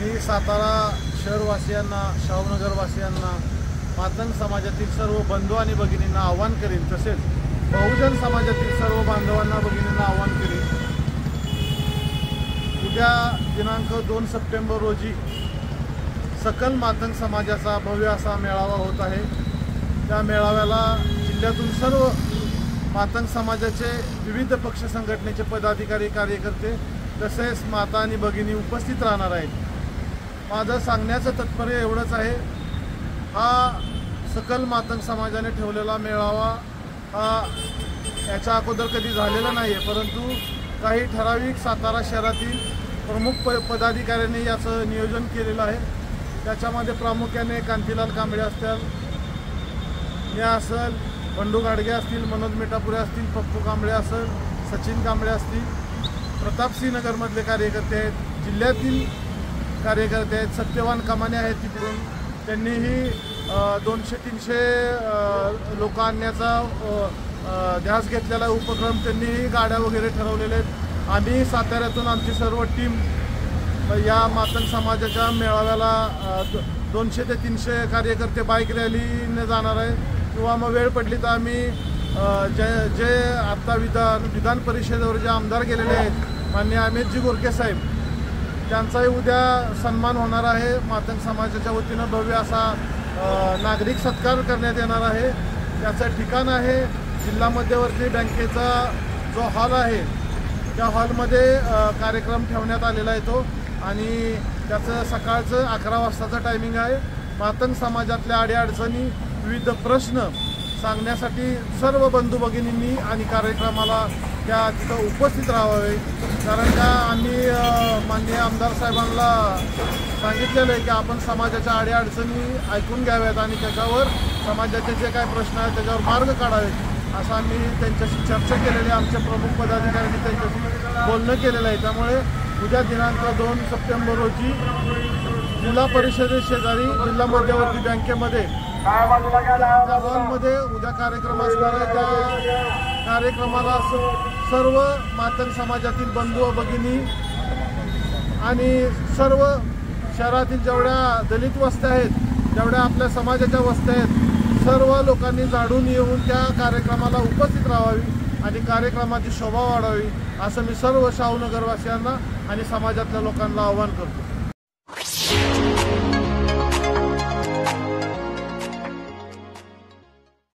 मी सातारा शहरवासियांना, शाहूनगरवासियांना, मातंग समाजातील सर्व बंधू आणि भगिनींना आवाहन करेन, तसेच बहुजन समाजातील सर्व बांधवांना भगिनींना आवाहन करेन। उद्या दिनांक 2 सप्टेंबर रोजी सकल मातंग समाजाचा भव्य असा मेळावा होत आहे। त्या मेळाव्याला जिल्ह्यातून सर्व मातंग समाजाचे विविध पक्ष संघटनेचे पदाधिकारी, कार्यकर्ते तसेच माता आणि भगिनी उपस्थित राहणार आहेत। माझं सांगण्याचं तात्पर्य एवढंच आहे, हा सकल मातंग समाजाने ठेवलेला मेळावा हा याच्या अगोदर कधी झालेला नाही आहे, परंतु काही ठराविक सातारा शहरातील प्रमुख पदाधिकाऱ्यांनी याचं नियोजन केलेलं आहे। त्याच्यामध्ये प्रामुख्याने कांतीलाल कांबळे असतील, मी असेल, बंडू गाडगे असतील, मनोज मिठापुरे असतील, पप्पू कांबळे असेल, सचिन कांबळे असतील, प्रतापसिंह नगरमधले कार्यकर्ते आहेत, जिल्ह्यातील कार्यकर्ते आहेत, सत्यवान कमाने आहेत तिकडून, त्यांनीही 200-300 लोक आणण्याचा ध्यास घेतलेला उपक्रम, त्यांनीही गाड्या वगैरे ठरवलेले आहेत। आम्ही साताऱ्यातून आमची सर्व टीम या मातंग समाजाच्या मेळाव्याला 200 ते 300 कार्यकर्ते बाईक रॅलीने जाणार आहे, किंवा मग वेळ पडली तर आम्ही जे आत्ता विधान परिषदेवर जे आमदार गेलेले आहेत माननीय अमितजी गोरके साहेब, त्यांचाही उद्या सन्मान होणार आहे। मातंग समाजाच्या वतीनं भव्य असा नागरिक सत्कार करण्यात येणार आहे। त्याचं ठिकाण आहे जिल्हा मध्यवर्ती बँकेचा जो हॉल आहे, त्या हॉलमध्ये कार्यक्रम ठेवण्यात आलेला आहे तो, आणि त्याचं सकाळचं 11 वाजताचं टायमिंग आहे। मातंग समाजातल्या अडीअडचणी, विविध प्रश्न सांगण्यासाठी सर्व बंधू भगिनींनी आणि कार्यक्रमाला त्या तिथं उपस्थित राहावे, कारण का आम्ही माननीय आमदार साहेबांना सांगितलेलं आहे की आपण समाजाच्या अडीअडचणी ऐकून घ्याव्यात आणि त्याच्यावर समाजाचे जे काय प्रश्न आहेत त्याच्यावर मार्ग काढावेत, असं आम्ही त्यांच्याशी चर्चा केलेली आहे। आमच्या प्रमुख पदाधिकाऱ्यांनी त्यांच्याशी बोलणं केलेलं आहे। त्यामुळे उद्या दिनांक 2 सप्टेंबर रोजी जिल्हा परिषदेशेजारी जिल्हा मध्यवर्ती बँकेमध्ये हॉलमध्ये उद्या कार्यक्रम असणार आहे। त्या कार्यक्रमाला सर्व मातंग समाजातील बंधू भगिनी आणि सर्व शहरातील जेवढ्या दलित वस्त्या आहेत, जेवढ्या आपल्या समाजाच्या वस्त्या आहेत, सर्व लोकांनी जाणून येऊन त्या कार्यक्रमाला उपस्थित राहावी आणि कार्यक्रमाची शोभा वाढावी, असं मी सर्व शाहूनगरवासियांना आणि समाजातल्या लोकांना आवाहन करतो।